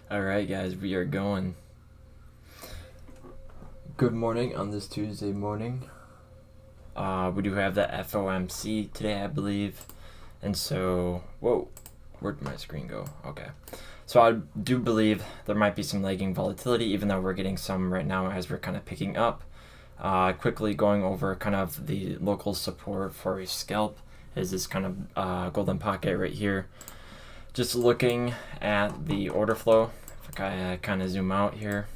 All right, guys, we are going. Good morning on this Tuesday morning. We do have the FOMC today, I believe. And so, whoa, where'd my screen go? Okay. So I do believe there might be some lagging volatility, even though we're getting some right now as we're kind of picking up. Quickly going over kind of the local support for a scalp is this kind of golden pocket right here. Just looking at the order flow, if I kind of zoom out here,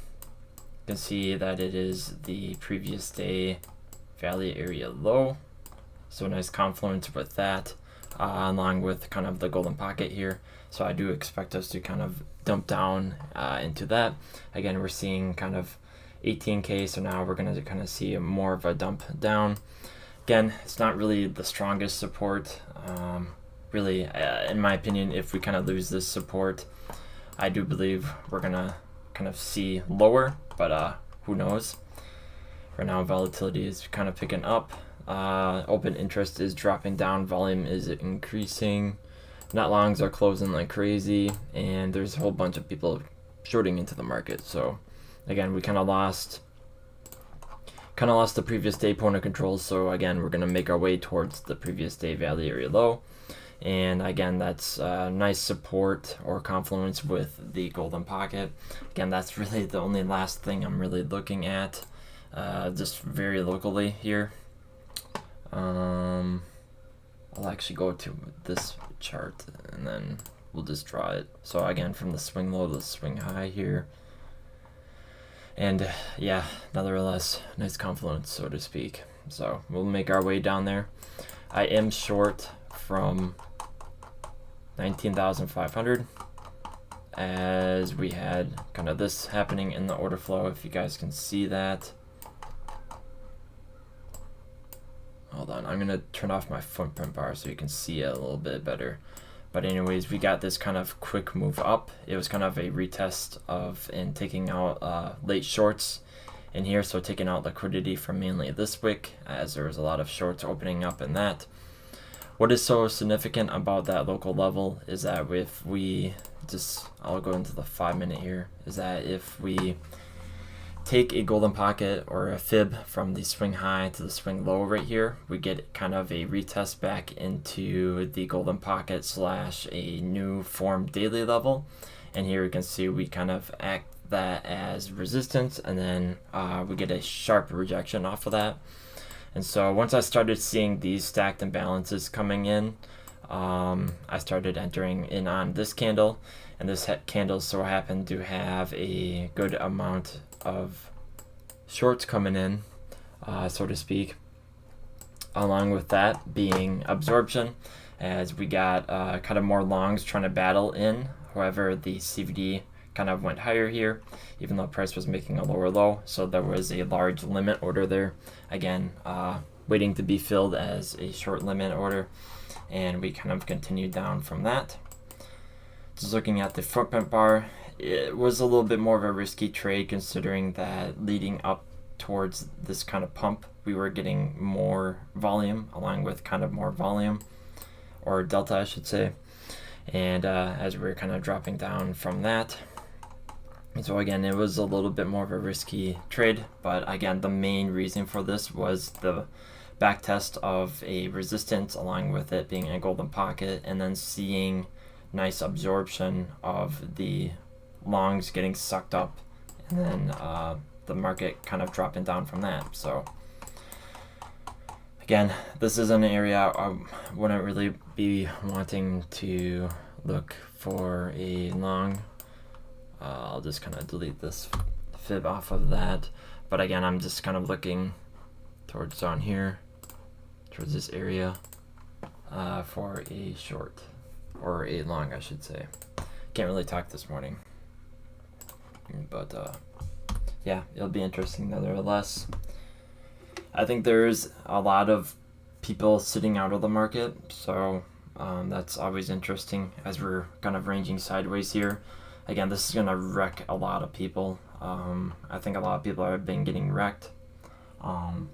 you can see that it is the previous day value area low. So a nice confluence with that, along with kind of the golden pocket here. So I do expect us to kind of dump down into that. Again, we're seeing kind of 18K, so now we're going to kind of see more of a dump down. Again, it's not really the strongest support. Really, in my opinion, if we kind of lose this support, I do believe we're going to kind of see lower, but who knows. Right now, volatility is kind of picking up. Open interest is dropping down. Volume is increasing. Net longs are closing like crazy, and there's a whole bunch of people shorting into the market. So, again, we kind of lost the previous day point of control. So again, we're gonna make our way towards the previous day value area low. And again, that's nice support or confluence with the golden pocket. Again, that's really the only last thing I'm really looking at, just very locally here. I'll actually go to this chart and then we'll just draw it. So again, from the swing low to the swing high here. And yeah, nevertheless, nice confluence, so to speak. So we'll make our way down there. I am short from 19,500 as we had kind of this happening in the order flow, if you guys can see that. Hold on, I'm gonna turn off my footprint bar so you can see it a little bit better. But anyways, we got this kind of quick move up. It was kind of a retest of and taking out late shorts in here, so taking out liquidity from mainly this wick, as there was a lot of shorts opening up in that. What is so significant about that local level is that if we just, I'll go into the 5-minute here, is that if we take a golden pocket or a fib from the swing high to the swing low right here, we get kind of a retest back into the golden pocket slash a new formed daily level. And here you can see we kind of act that as resistance, and then we get a sharp rejection off of that. And so once I started seeing these stacked imbalances coming in, I started entering in on this candle, and this candle so happened to have a good amount of shorts coming in, so to speak, along with that being absorption, as we got kind of more longs trying to battle in. However, the CVD kind of went higher here, even though price was making a lower low, so there was a large limit order there, again waiting to be filled as a short limit order, and we kind of continued down from that. Just looking at the footprint bar, it was a little bit more of a risky trade, considering that leading up towards this kind of pump, we were getting more volume along with kind of more volume, or delta I should say, and as we were kind of dropping down from that. And so again, it was a little bit more of a risky trade, but again, the main reason for this was the back test of a resistance along with it being a golden pocket, and then seeing nice absorption of the longs getting sucked up, and then the market kind of dropping down from that. So again, this is an area I wouldn't really be wanting to look for a long. I'll just kind of delete this fib off of that, but again, I'm just kind of looking towards down here, towards this area, for a short, or a long I should say. Can't really talk this morning, but yeah, it'll be interesting nevertheless. I think there's a lot of people sitting out of the market, so that's always interesting as we're kind of ranging sideways here. Again, this is going to wreck a lot of people. I think a lot of people have been getting wrecked. And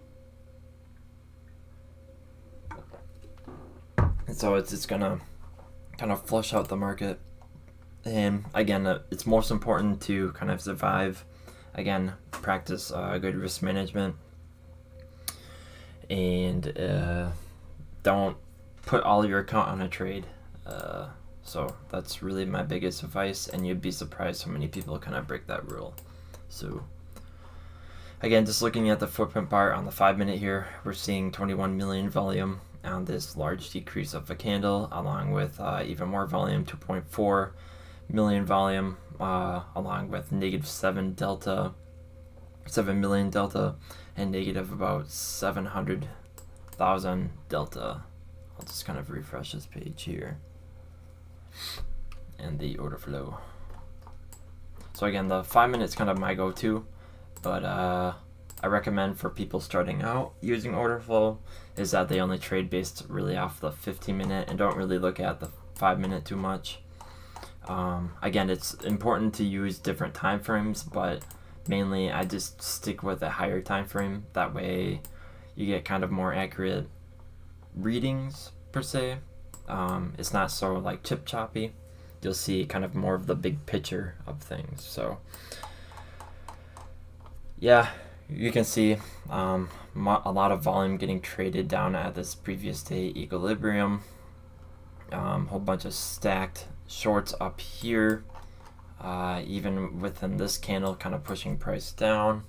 so it's going to kind of flush out the market And again, it's most important to kind of survive. Again, practice good risk management, and don't put all your account on a trade. So that's really my biggest advice, and you'd be surprised how many people kind of break that rule. So again, just looking at the footprint bar on the 5-minute here, we're seeing 21 million volume on this large decrease of a candle, along with even more volume, 2.4 million volume, along with negative 7 million delta, and negative about 700,000 delta. I'll just kind of refresh this page here and the order flow. So again, the 5 minutes kind of my go-to, but I recommend for people starting out using order flow is that they only trade based really off the 15-minute and don't really look at the 5-minute too much. Again, it's important to use different time frames, but mainly I just stick with a higher time frame. That way you get kind of more accurate readings per se. It's not so like chip choppy. You'll see kind of more of the big picture of things. So yeah, you can see a lot of volume getting traded down at this previous day equilibrium. Whole bunch of stacked shorts up here, even within this candle, kind of pushing price down.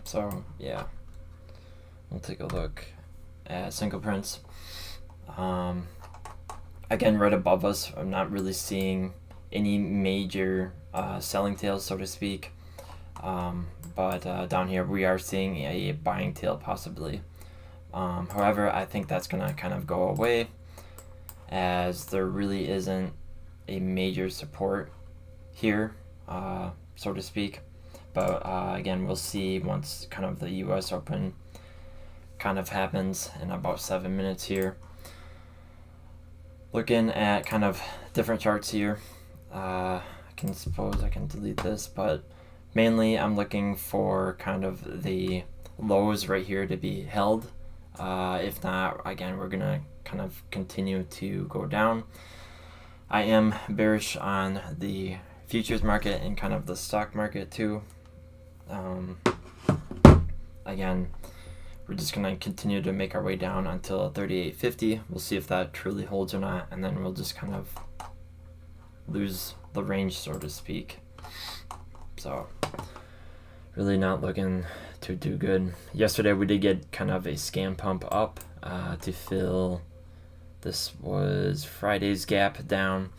So yeah, we'll take a look at single prints. Again, right above us, I'm not really seeing any major selling tails, so to speak. But down here, we are seeing a buying tail possibly. However, I think that's going to kind of go away, as there really isn't a major support here, so to speak. But again, we'll see once kind of the US Open kind of happens in about 7 minutes here. Looking at kind of different charts here, I suppose I can delete this, but mainly I'm looking for kind of the lows right here to be held. If not, again, we're gonna kind of continue to go down. I am bearish on the futures market and kind of the stock market too. Again, we're just gonna continue to make our way down until 38.50. We'll see if that truly holds or not, and then we'll just kind of lose the range, so to speak. So really not looking to do good. Yesterday we did get kind of a scan pump up to fill, this was Friday's gap down,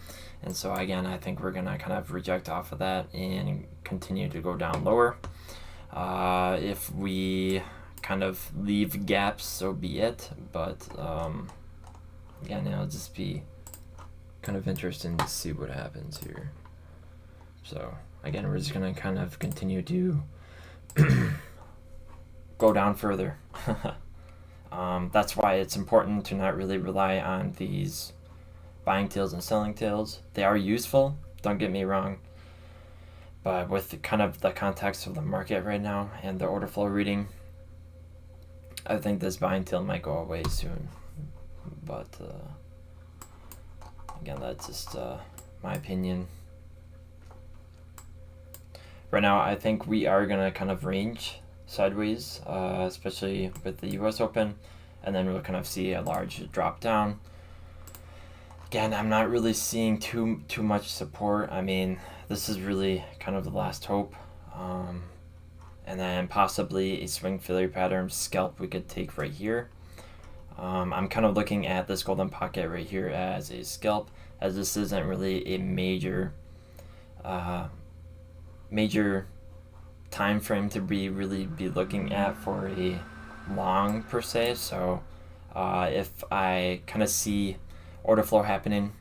and so again I think we're gonna kind of reject off of that and continue to go down lower. If we kind of leave gaps, so be it, but again, it'll just be kind of interesting to see what happens here. So again, we're just gonna kind of continue to go down further. That's why it's important to not really rely on these buying tails and selling tails. They are useful, don't get me wrong, but with kind of the context of the market right now and the order flow reading, I think this buying tail might go away soon. But again, that's just my opinion. Right now, I think we are gonna kind of range sideways, especially with the US Open, and then we'll kind of see a large drop down. Again, I'm not really seeing too much support. I mean, this is really kind of the last hope. And then possibly a swing failure pattern scalp we could take right here. I'm kind of looking at this golden pocket right here as a scalp, as this isn't really a major time frame to really be looking at for a long per se. So if I kind of see order flow happening,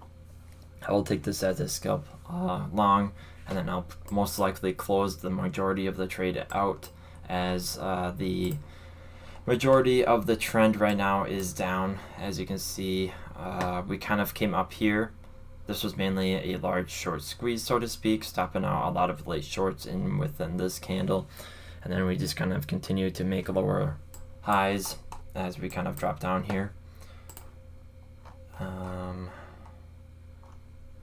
I will take this as a scalp long, and then I'll most likely close the majority of the trade out, as the majority of the trend right now is down. As you can see, we kind of came up here. This was mainly a large short squeeze, so to speak, stopping out a lot of late shorts in within this candle, and then we just kind of continue to make lower highs as we kind of drop down here.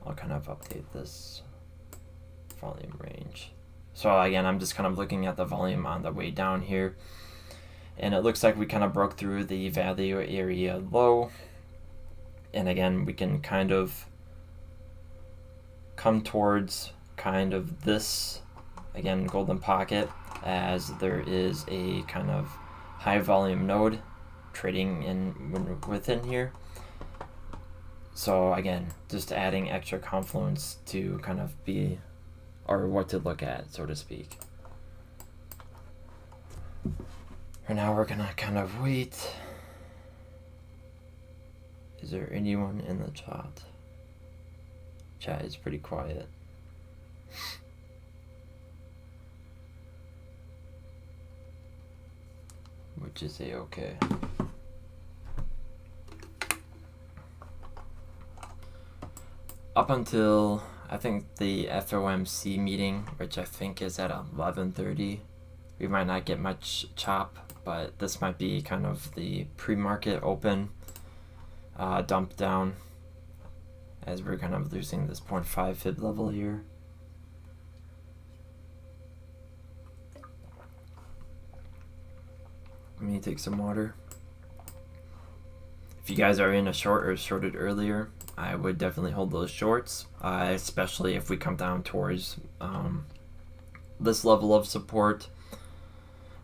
I'll kind of update this volume range. So again, I'm just kind of looking at the volume on the way down here, and it looks like we kind of broke through the value area low, and again we can kind of come towards kind of this, again, golden pocket, as there is a kind of high volume node trading in within here. So again, just adding extra confluence to kind of be, or what to look at, so to speak. For now, we're gonna kind of wait. Is there anyone in the chat? Chat is pretty quiet. Which is a-okay. Up until, I think, the FOMC meeting, which I think is at 11:30, we might not get much chop, but this might be kind of the pre-market open dump down, as we're kind of losing this 0.5 fib level here. Let me take some water. If you guys are in a short or shorted earlier, I would definitely hold those shorts, especially if we come down towards this level of support.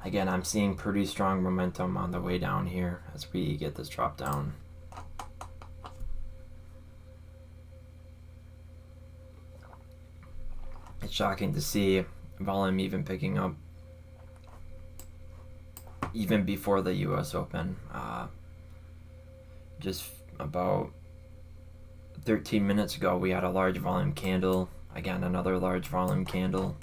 Again, I'm seeing pretty strong momentum on the way down here as we get this drop down. It's shocking to see volume even picking up even before the US Open. Just about 13 minutes ago, we had a large volume candle. Again, another large volume candle.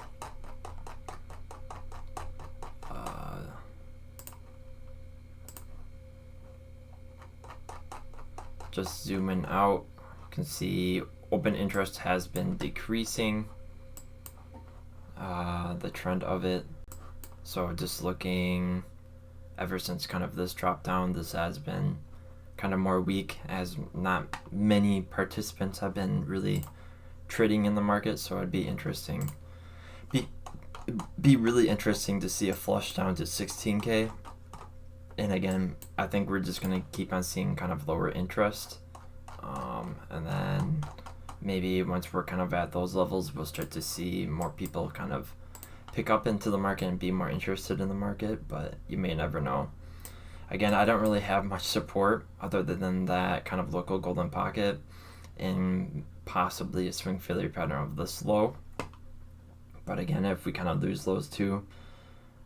Just zooming out, you can see open interest has been decreasing, the trend of it. So just looking ever since kind of this drop down, this has been kind of more weak, as not many participants have been really trading in the market. So it'd be interesting, be really interesting to see a flush down to 16K. And again, I think we're just gonna keep on seeing kind of lower interest, and then maybe once we're kind of at those levels, we'll start to see more people kind of pick up into the market and be more interested in the market, but you may never know. Again, I don't really have much support other than that kind of local golden pocket and possibly a swing failure pattern of this low. But again, if we kind of lose those two,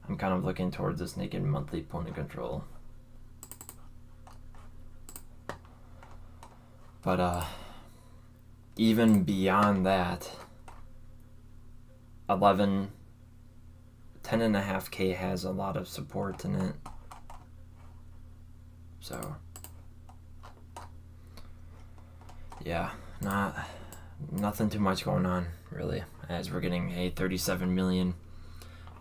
I'm kind of looking towards this naked monthly pony control. But even beyond that, 10.5K has a lot of support in it. So yeah, nothing too much going on really, as we're getting a 37 million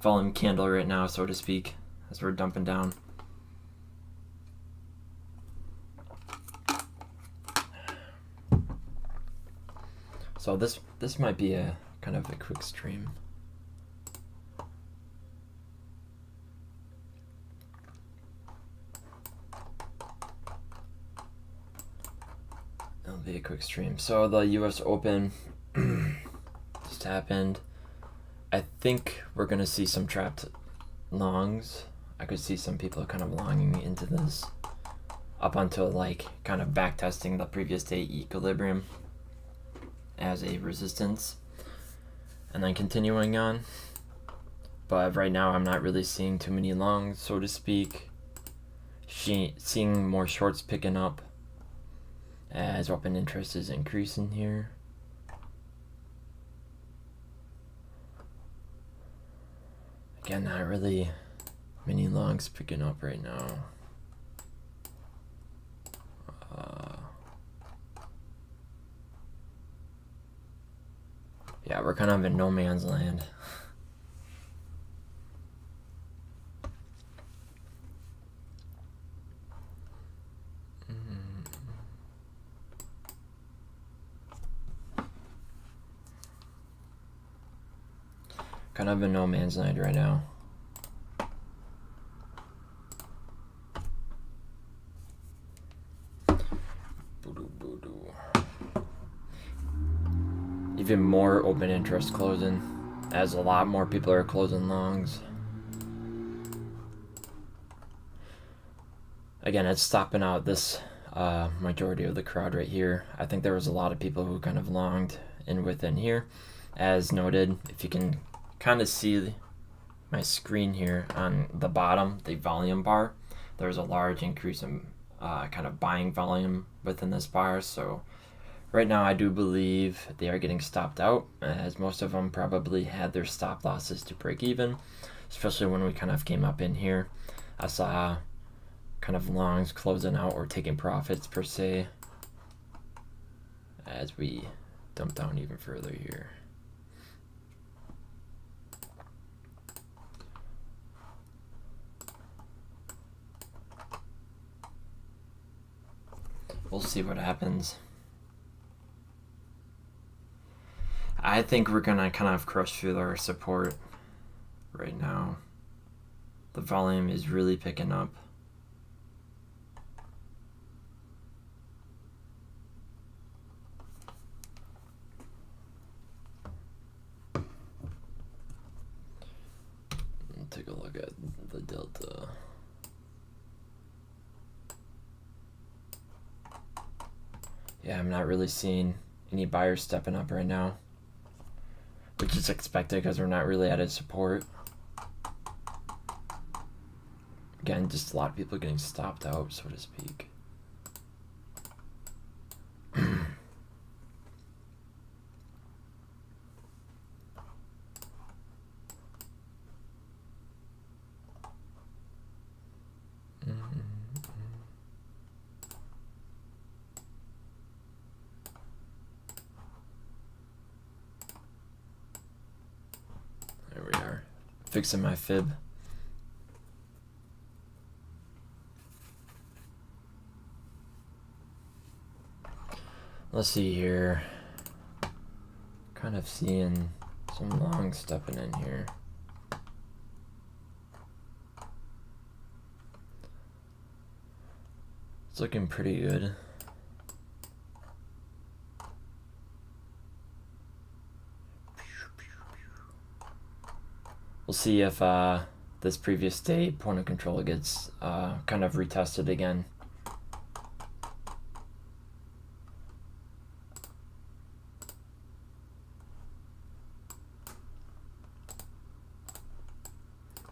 volume candle right now, so to speak, as we're dumping down. So this might be a kind of a quick stream. It'll be a quick stream. So the US Open just happened. I think we're gonna see some trapped longs. I could see some people kind of longing into this up until like kind of back testing the previous day equilibrium as a resistance and then continuing on. But right now I'm not really seeing too many longs, so to speak. Seeing more shorts picking up as open interest is increasing here. Again, not really many longs picking up right now. Yeah, we're kind of in no man's land. Kind of a no man's land right now. Even more open interest closing, as a lot more people are closing longs. Again, it's stopping out this majority of the crowd right here. I think there was a lot of people who kind of longed in within here. As noted, if you can kind of see my screen here on the bottom, the volume bar, there's a large increase in kind of buying volume within this bar. So right now I do believe they are getting stopped out, as most of them probably had their stop losses to break even, especially when we kind of came up in here. I saw kind of longs closing out or taking profits per se as we dump down even further here. We'll see what happens. I think we're gonna kind of crush through our support right now. The volume is really picking up. Take a look at the delta. Yeah, I'm not really seeing any buyers stepping up right now, which is expected because we're not really at a support. Again, just a lot of people getting stopped out, so to speak. There we are, fixing my fib. Let's see here. Kind of seeing some long stepping in here. It's looking pretty good. We'll see if this previous day point of control gets kind of retested again.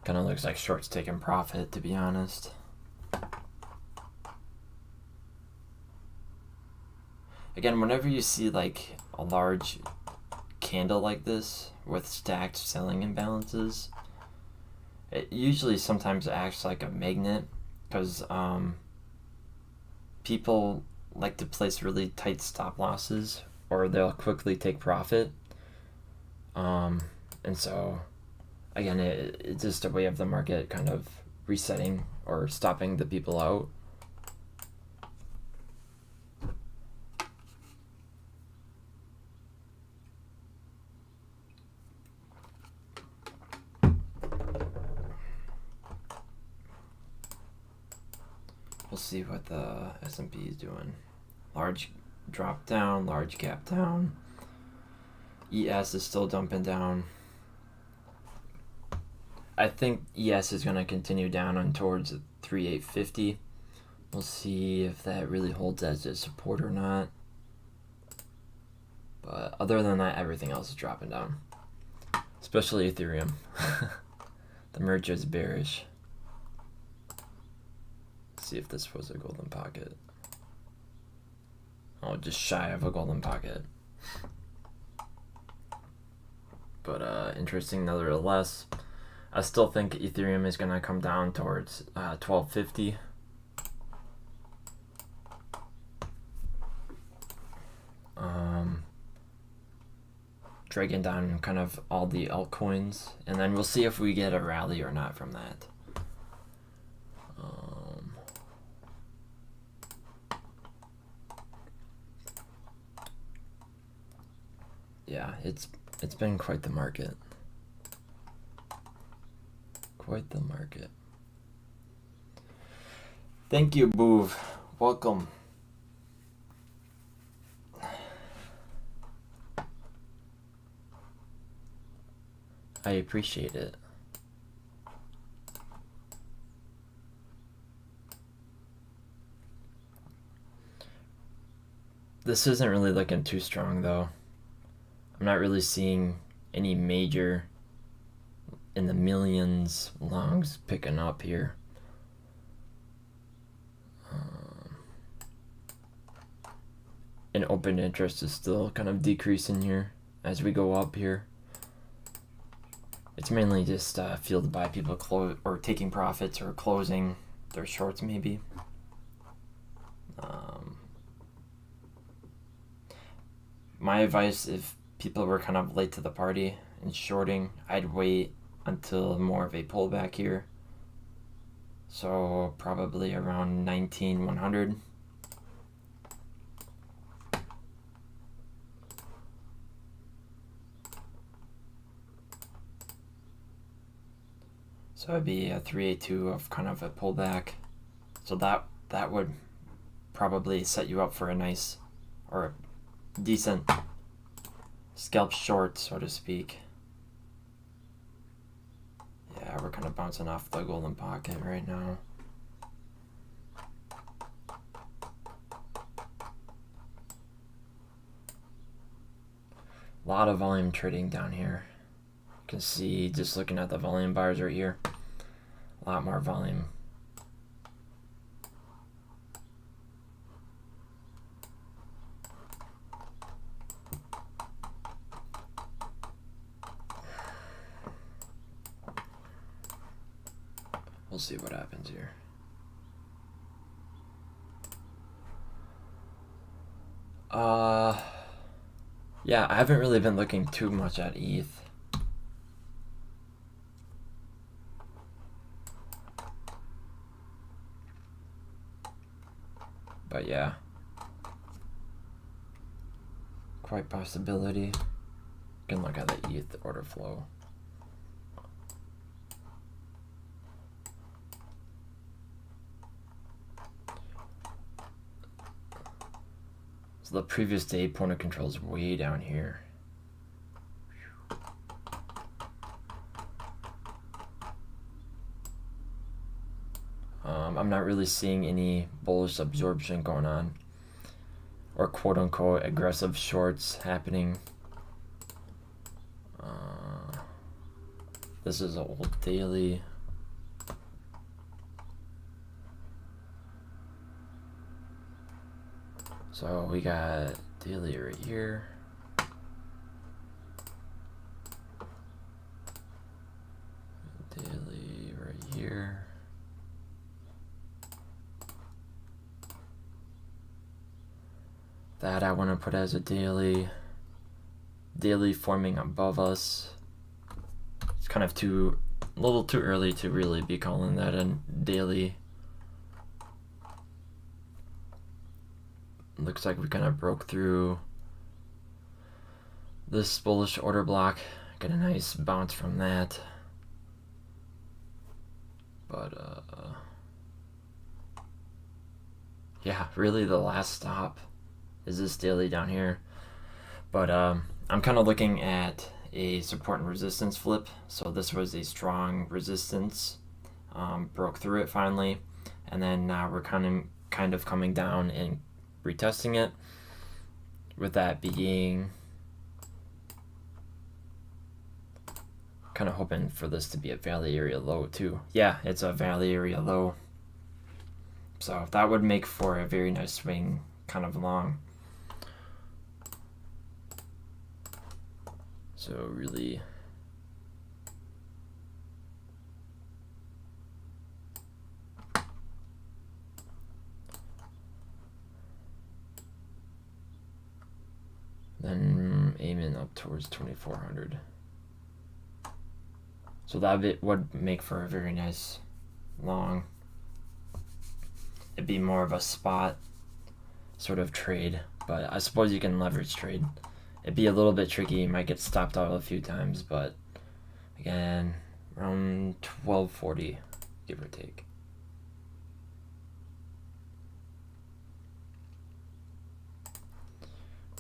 Kind of looks like shorts taking profit, to be honest. Again, whenever you see like a large candle like this with stacked selling imbalances, it usually sometimes acts like a magnet, because people like to place really tight stop losses or they'll quickly take profit. And so again, it's just a way of the market kind of resetting or stopping the people out. We'll see what the S&P is doing. Large drop down, large gap down. ES is still dumping down. I think ES is going to continue down on towards 3,850. We'll see if that really holds as a support or not. But other than that, everything else is dropping down. Especially Ethereum. The merge is bearish. Let's see if this was a golden pocket. Oh, just shy of a golden pocket. But interesting nevertheless. I still think Ethereum is going to come down towards 1250. Dragging down kind of all the altcoins, and then we'll see if we get a rally or not from that. Yeah, it's been quite the market. quite the market. Thank you, Boov. Welcome. I appreciate it. This isn't really looking too strong though. I'm not really seeing any major in the millions longs picking up here. And open interest is still kind of decreasing here as we go up here. It's mainly just fueled by people taking profits or closing their shorts maybe. My advice, if people were kind of late to the party and shorting, I'd wait until more of a pullback here. So probably around 19,100. So it'd be a 382 of kind of a pullback. So that would probably set you up for a nice or a decent scalp short, so to speak. Yeah, we're kind of bouncing off the golden pocket right now. A lot of volume trading down here. You can see just looking at the volume bars right here. A lot more volume. We'll see what happens here. Yeah, I haven't really been looking too much at ETH. But yeah, quite possibility. You can look at the ETH order flow. So the previous day point of control is way down here. I'm not really seeing any bullish absorption going on or quote unquote aggressive shorts happening. This is an old daily. So we got daily right here. Daily right here. That I want to put as a daily. Daily forming above us. It's kind of a little too early to really be calling that a daily. Looks like we kind of broke through this bullish order block. Get a nice bounce from that. But yeah, really the last stop is this daily down here. But I'm kind of looking at a support and resistance flip. So this was a strong resistance, broke through it finally, and then now we're kind of coming down and retesting it, with that being kind of hoping for this to be a valley area low too. Yeah, it's a valley area low, so that would make for a very nice swing kind of long. So really then aiming up towards 2400. So that would make for a very nice long. It'd be more of a spot sort of trade, but I suppose you can leverage trade. It'd be a little bit tricky. You might get stopped out a few times, but again, Around 1240, give or take.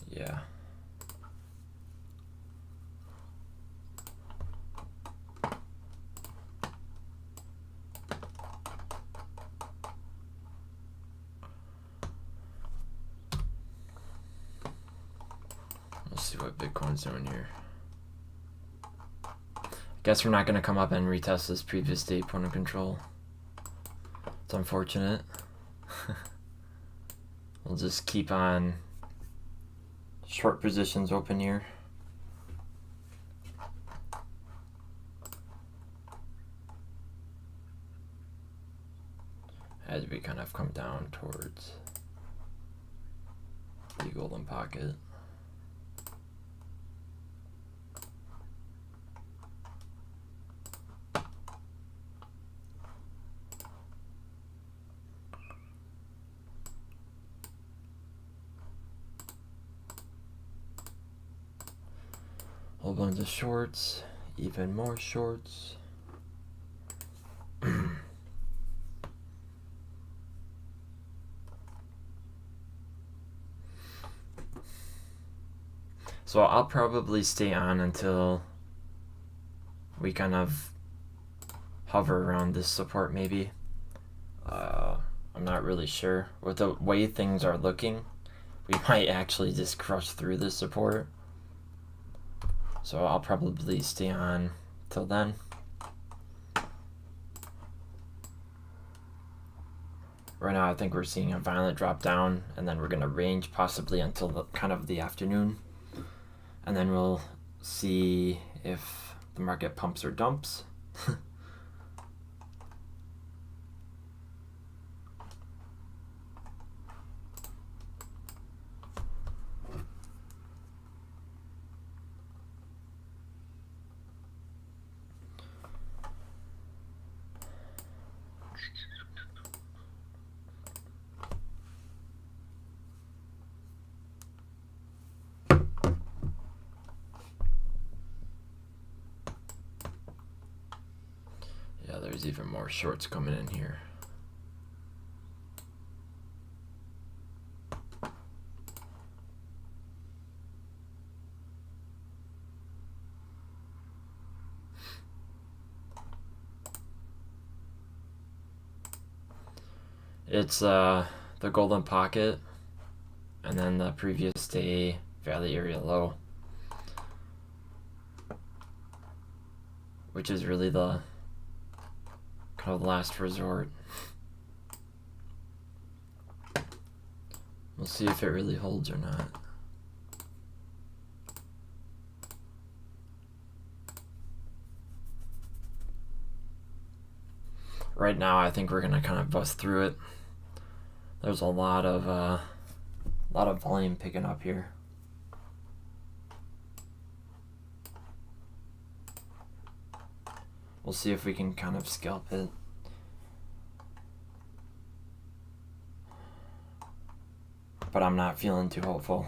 Yeah. Let's see what Bitcoin's doing here. Guess we're not going to come up and retest this previous day point of control. It's unfortunate. We'll just keep on short positions open here. As we kind of come down towards the golden pocket. Whole bunch of shorts, even more shorts. So I'll probably stay on until we kind of hover around this support maybe. I'm not really sure. With the way things are looking, we might actually just crush through this support. So I'll probably stay on till then. Right now I think we're seeing a violent drop down, and then we're going to range possibly until kind of the afternoon. And then we'll see if the market pumps or dumps. Yeah, there's even more shorts coming in here. It's the golden pocket and then the previous day valley area low, which is really the kind of last resort. We'll see if it really holds or not. Right now I think we're gonna kind of bust through it. There's a lot of volume picking up here. We'll see if we can kind of scalp it. But I'm not feeling too hopeful.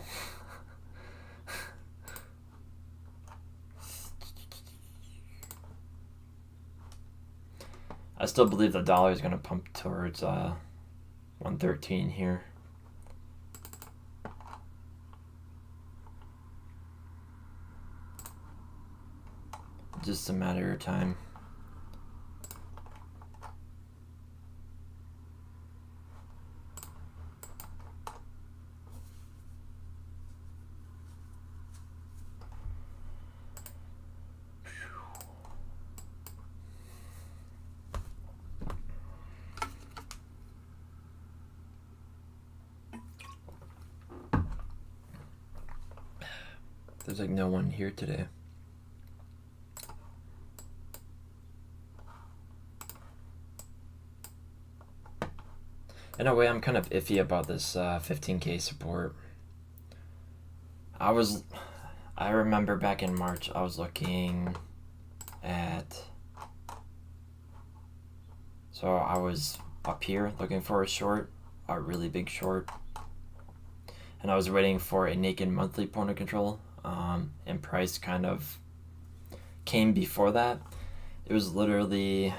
I still believe the dollar is going to pump towards 113 here. Just a matter of time. There's like no one here today. In a way, I'm kind of iffy about this 15K support. I remember back in March, I was looking at, so I was up here looking for a short, a really big short, and I was waiting for a naked monthly point of control, and price kind of came before that. It was literally,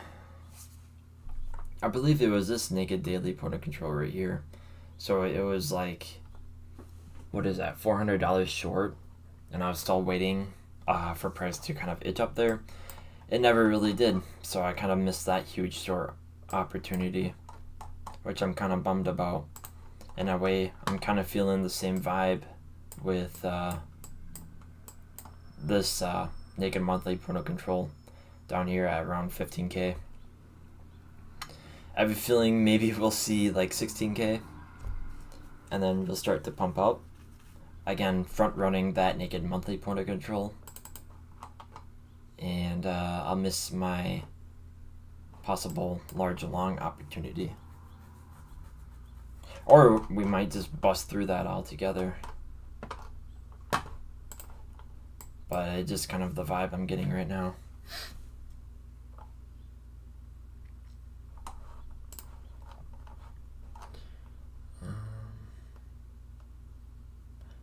I believe it was this naked daily point of control right here. So it was like, what is that, $400 short, and I was still waiting for price to kind of itch up there. It never really did, so I kind of missed that huge short opportunity, which I'm kind of bummed about. In a way, I'm kind of feeling the same vibe with this naked monthly point of control down here at around 15K. I have a feeling maybe we'll see like 16K, and then we'll start to pump up. Again, front running that naked monthly point of control. And I'll miss my possible large long opportunity. Or we might just bust through that altogether. But it's just kind of the vibe I'm getting right now.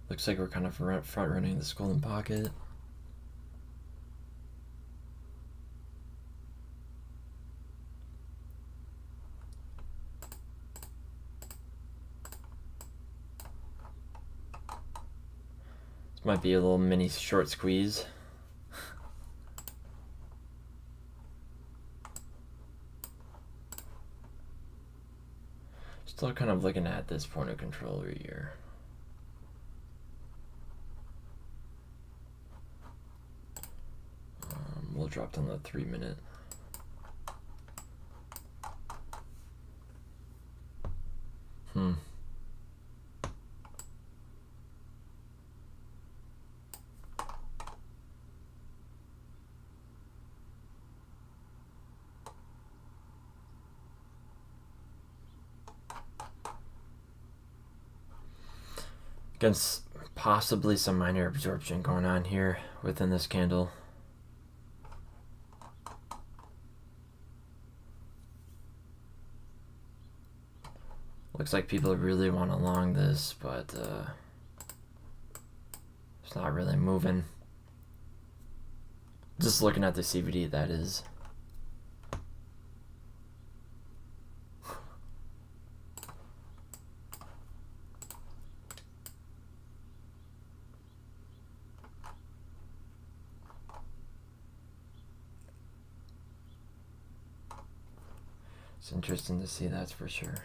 Looks like we're kind of front running this golden pocket. This might be a little mini short squeeze. Still kind of looking at this point of control right here. We'll drop down the 3 minute. Against possibly some minor absorption going on here within this candle. Looks like people really want to long this, but it's not really moving. Just looking at the CVD, that is. It's interesting to see, that's for sure.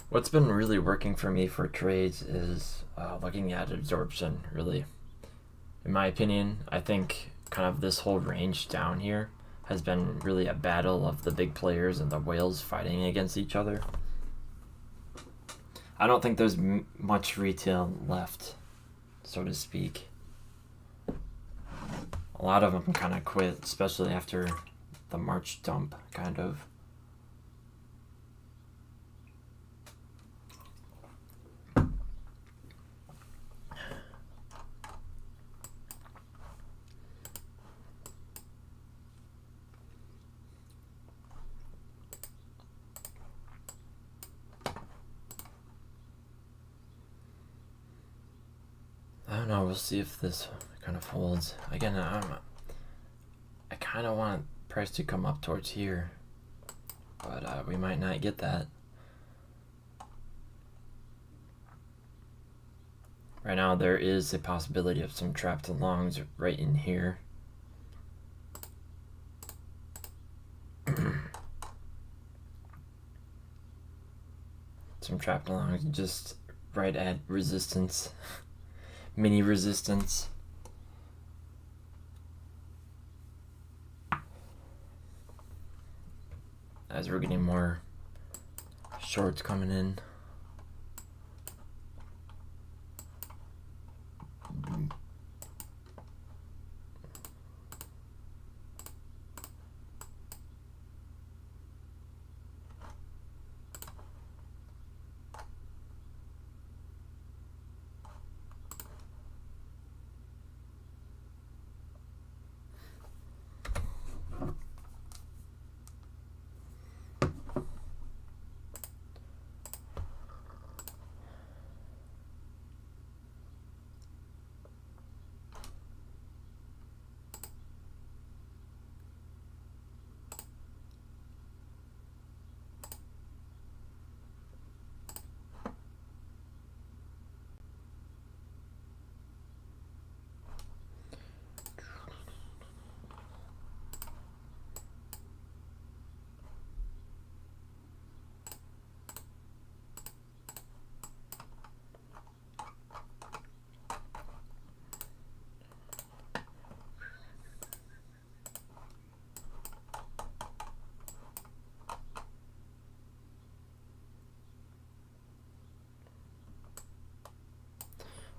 What's been really working for me for trades is looking at absorption, really. In my opinion, I think kind of this whole range down here has been really a battle of the big players and the whales fighting against each other. I don't think there's much retail left, so to speak. A lot of them kind of quit, especially after the March dump, kind of. I don't know, we'll see if this kind of holds. Again, I kind of want price to come up towards here, but we might not get that. Right now, there is a possibility of some trapped longs right in here. Some trapped longs just right at resistance. Mini resistance. As we're getting more shorts coming in.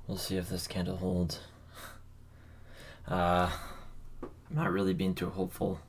We'll see if this candle holds. I'm not really being too hopeful.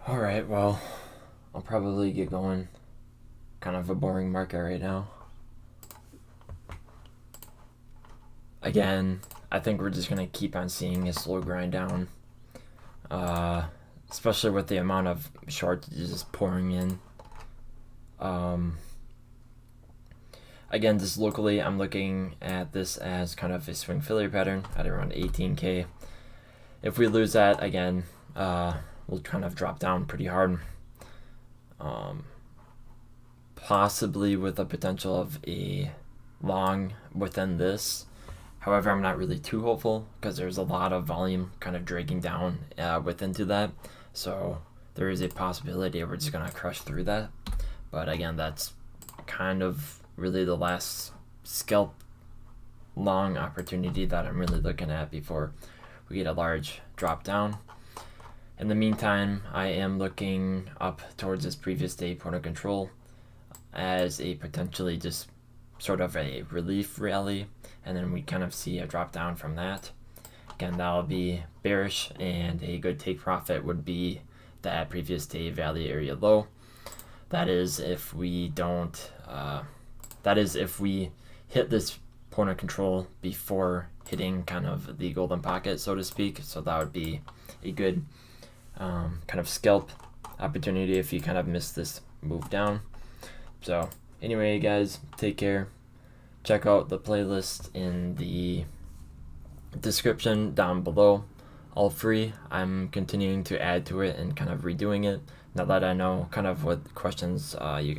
Alright, well, I'll probably get going. Kind of a boring market right now. Again, I think we're just going to keep on seeing a slow grind down. Especially with the amount of shorts just pouring in. Again, just locally, I'm looking at this as kind of a swing failure pattern at around 18K. If we lose that, again, we'll kind of drop down pretty hard. Possibly with the potential of a long within this. However, I'm not really too hopeful because there's a lot of volume kind of dragging down into that. So there is a possibility we're just going to crush through that. But again, that's kind of really the last scalp long opportunity that I'm really looking at before we get a large drop down. In the meantime, I am looking up towards this previous day point of control as a potentially just sort of a relief rally, and then we kind of see a drop down from that. Again, that'll be bearish, and a good take profit would be that previous day value area low. That is if we don't, that is if we hit this point of control before hitting kind of the golden pocket, so to speak. So that would be a good kind of scalp opportunity if you kind of miss this move down. So anyway, guys, take care. Check out the playlist in the description down below, all free. I'm continuing to add to it and kind of redoing it now that I know kind of what questions you guys